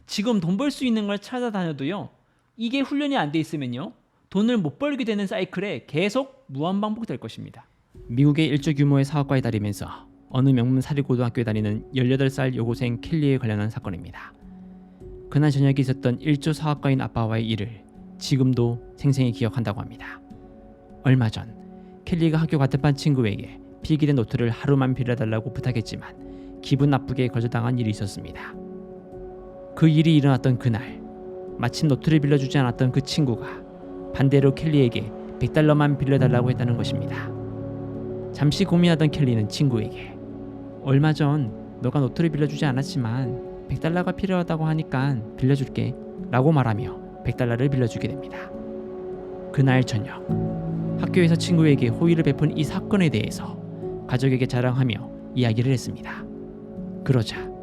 지금 돈 벌 수 있는 걸 찾아다녀도요, 이게 훈련이 안 돼 있으면요, 돈을 못 벌게 되는 사이클에 계속 무한반복될 것입니다. 미국의 1조 규모의 사업가에 따르면서 어느 명문 사립고등학교에 다니는 18살 여고생 켈리에 관련한 사건입니다. 그날 저녁에 있었던 1조 사업가인 아빠와의 일을 지금도 생생히 기억한다고 합니다. 얼마 전 켈리가 학교 같은 반 친구에게 필기된 노트를 하루만 빌려달라고 부탁했지만 기분 나쁘게 거절당한 일이 있었습니다. 그 일이 일어났던 그날, 마침 노트를 빌려주지 않았던 그 친구가 반대로 켈리에게 $100만 빌려달라고 했다는 것입니다. 잠시 고민하던 켈리는 친구에게 얼마 전 너가 노트를 빌려주지 않았지만 $100가 필요하다고 하니까 빌려줄게 라고 말하며 $100를 빌려주게 됩니다. 그날 저녁, 학교에서 친구에게 호의를 베푼 이 사건에 대해서 가족에게 자랑하며 이야기를 했습니다. 그러자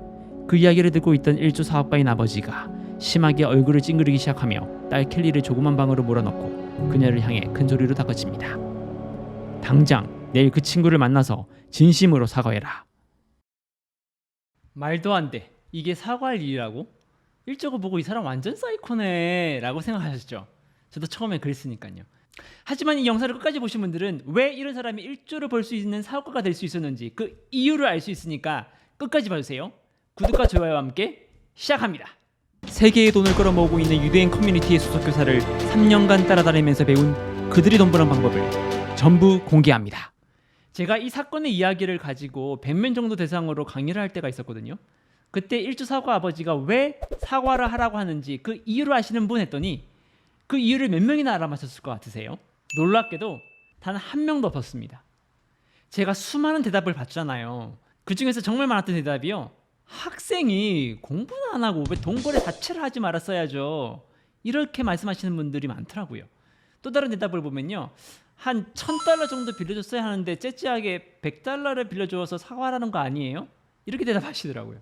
그 이야기를 듣고 있던 1조 사업가인 아버지가 심하게 얼굴을 찡그리기 시작하며 딸 켈리를 조그만 방으로 몰아넣고 그녀를 향해 큰 소리로 다그칩니다. 당장 내일 그 친구를 만나서 진심으로 사과해라. 말도 안 돼. 이게 사과할 일이라고? 1조가 보고 이 사람 완전 사이코네 라고 생각하셨죠? 저도 처음에 그랬으니까요. 하지만 이 영상을 끝까지 보신 분들은 왜 이런 사람이 1조를 벌 수 있는 사업가가 될 수 있었는지 그 이유를 알 수 있으니까 끝까지 봐주세요. 구독과 좋아요와 함께 시작합니다. 세계의 돈을 끌어모으고 있는 유대인 커뮤니티의 소속 교사를 3년간 따라다니면서 배운 그들이 돈 버는 방법을 전부 공개합니다. 제가 이 사건의 이야기를 가지고 100명 정도 대상으로 강의를 할 때가 있었거든요. 그때 1조 사과 아버지가 왜 사과를 하라고 하는지 그 이유를 아시는 분 했더니 그 이유를 몇 명이나 알아맞혔을 것 같으세요? 놀랍게도 단 한 명도 없었습니다. 제가 수많은 대답을 받잖아요. 그 중에서 정말 많았던 대답이요, 학생이 공부는 안 하고 왜 돈벌이 자체를 하지 말았어야죠, 이렇게 말씀하시는 분들이 많더라고요. 또 다른 대답을 보면요, 한 $1000 정도 빌려줬어야 하는데 째째하게 $100를 빌려줘서 사과하라는 거 아니에요? 이렇게 대답하시더라고요.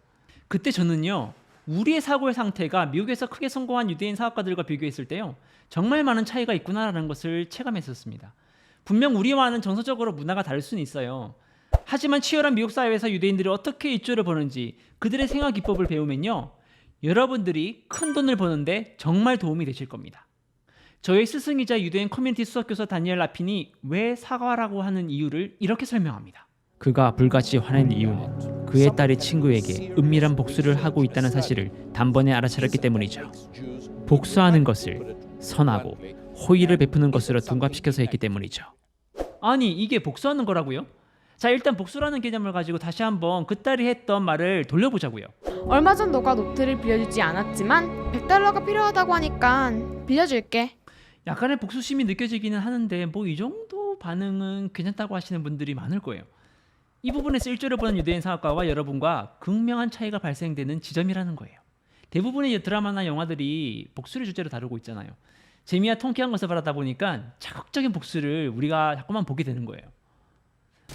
그때 저는요, 우리의 사고의 상태가 미국에서 크게 성공한 유대인 사업가들과 비교했을 때요, 정말 많은 차이가 있구나라는 것을 체감했었습니다. 분명 우리와는 정서적으로 문화가 다를 수는 있어요. 하지만 치열한 미국 사회에서 유대인들이 어떻게 일조를 버는지 그들의 생활 기법을 배우면요, 여러분들이 큰 돈을 버는데 정말 도움이 되실 겁니다. 저의 스승이자 유대인 커뮤니티 수석교사 다니엘 라핀이 왜 사과라고 하는 이유를 이렇게 설명합니다. 그가 불같이 화낸 이유는 그의 딸이 친구에게 은밀한 복수를 하고 있다는 사실을 단번에 알아차렸기 때문이죠. 복수하는 것을 선하고 호의를 베푸는 것으로 둔갑시켜서 했기 때문이죠. 아니, 이게 복수하는 거라고요? 자, 일단 복수라는 개념을 가지고 다시 한번 그 딸이 했던 말을 돌려보자고요. 얼마 전 너가 노트를 빌려주지 않았지만 $100가 필요하다고 하니까 빌려줄게. 약간의 복수심이 느껴지기는 하는데 뭐 이 정도 반응은 괜찮다고 하시는 분들이 많을 거예요. 이 부분에서 일조를 보는 유대인 사업가와 여러분과 극명한 차이가 발생되는 지점이라는 거예요. 대부분의 드라마나 영화들이 복수를 주제로 다루고 있잖아요. 재미와 통쾌한 것을 바라다 보니까 자극적인 복수를 우리가 자꾸만 보게 되는 거예요.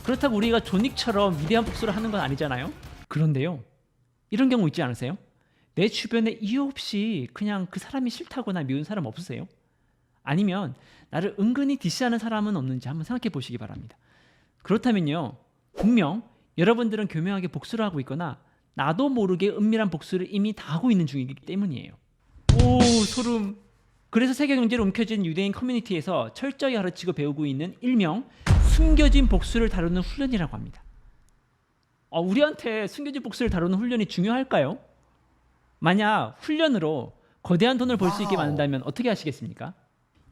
그렇다고 우리가 존윅처럼 위대한 복수를 하는 건 아니잖아요. 그런데요, 이런 경우 있지 않으세요? 내 주변에 이유 없이 그냥 그 사람이 싫다거나 미운 사람 없으세요? 아니면 나를 은근히 디스하는 사람은 없는지 한번 생각해 보시기 바랍니다. 그렇다면요, 분명 여러분들은 교묘하게 복수를 하고 있거나 나도 모르게 은밀한 복수를 이미 다 하고 있는 중이기 때문이에요. 오, 소름. 그래서 세계 경제로 움켜진 유대인 커뮤니티에서 철저히 가르치고 배우고 있는 일명 숨겨진 복수를 다루는 훈련이라고 합니다. 우리한테 숨겨진 복수를 다루는 훈련이 중요할까요? 만약 훈련으로 거대한 돈을 벌 수 있게 만든다면 어떻게 하시겠습니까?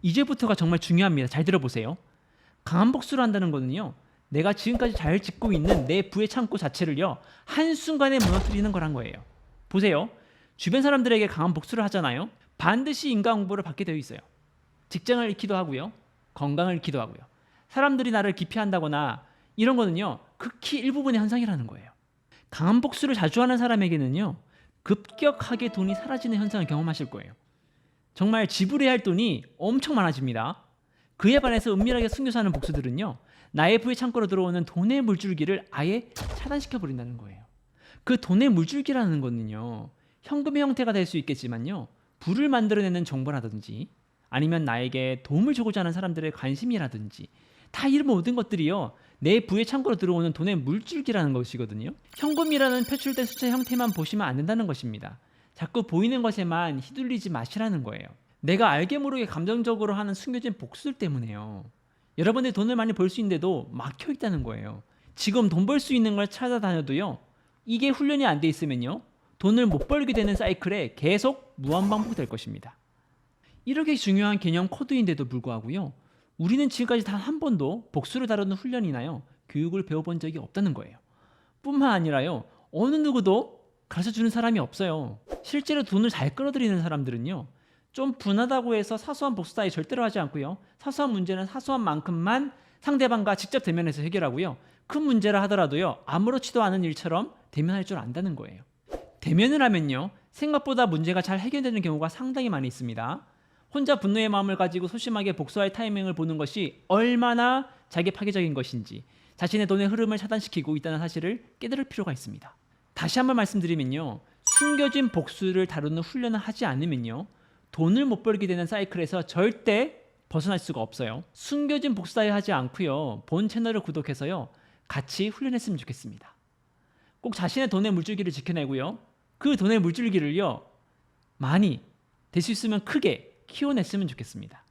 이제부터가 정말 중요합니다. 잘 들어보세요. 강한 복수를 한다는 거는요, 내가 지금까지 잘 짓고 있는 내 부의 창고 자체를요, 한순간에 무너뜨리는 거란 거예요. 보세요. 주변 사람들에게 강한 복수를 하잖아요. 반드시 인과응보를 받게 되어 있어요. 직장을 잃기도 하고요, 건강을 잃기도 하고요. 사람들이 나를 기피한다거나 이런 거는요, 극히 일부분의 현상이라는 거예요. 강한 복수를 자주 하는 사람에게는요, 급격하게 돈이 사라지는 현상을 경험하실 거예요. 정말 지불해야 할 돈이 엄청 많아집니다. 그에 반해서 은밀하게 숨겨서 하는 복수들은요, 나의 부의 창고로 들어오는 돈의 물줄기를 아예 차단시켜 버린다는 거예요. 그 돈의 물줄기라는 거는요, 현금의 형태가 될 수 있겠지만요, 부를 만들어내는 정보라든지 아니면 나에게 도움을 주고자 하는 사람들의 관심이라든지 다 이런 모든 것들이요, 내 부의 창고로 들어오는 돈의 물줄기라는 것이거든요. 현금이라는 표출된 숫자 형태만 보시면 안 된다는 것입니다. 자꾸 보이는 것에만 휘둘리지 마시라는 거예요. 내가 알게 모르게 감정적으로 하는 숨겨진 복수들 때문에요. 여러분들이 돈을 많이 벌 수 있는데도 막혀 있다는 거예요. 지금 돈 벌 수 있는 걸 찾아다녀도요, 이게 훈련이 안 돼 있으면요, 돈을 못 벌게 되는 사이클에 계속 무한반복될 것입니다. 이렇게 중요한 개념 코드인데도 불구하고요, 우리는 지금까지 단 한 번도 복수를 다루는 훈련이나요, 교육을 배워본 적이 없다는 거예요. 뿐만 아니라요, 어느 누구도 가르쳐주는 사람이 없어요. 실제로 돈을 잘 끌어들이는 사람들은요, 좀 분하다고 해서 사소한 복수 따위 절대로 하지 않고요, 사소한 문제는 사소한 만큼만 상대방과 직접 대면해서 해결하고요, 큰 문제라 하더라도요, 아무렇지도 않은 일처럼 대면할 줄 안다는 거예요. 대면을 하면요, 생각보다 문제가 잘 해결되는 경우가 상당히 많이 있습니다. 혼자 분노의 마음을 가지고 소심하게 복수할 타이밍을 보는 것이 얼마나 자기 파괴적인 것인지, 자신의 돈의 흐름을 차단시키고 있다는 사실을 깨달을 필요가 있습니다. 다시 한번 말씀드리면요, 숨겨진 복수를 다루는 훈련을 하지 않으면요, 돈을 못 벌게 되는 사이클에서 절대 벗어날 수가 없어요. 숨겨진 복수 따위 하지 않고요, 본 채널을 구독해서요, 같이 훈련했으면 좋겠습니다. 꼭 자신의 돈의 물줄기를 지켜내고요, 그 돈의 물줄기를요, 많이 될 수 있으면 크게 키워냈으면 좋겠습니다.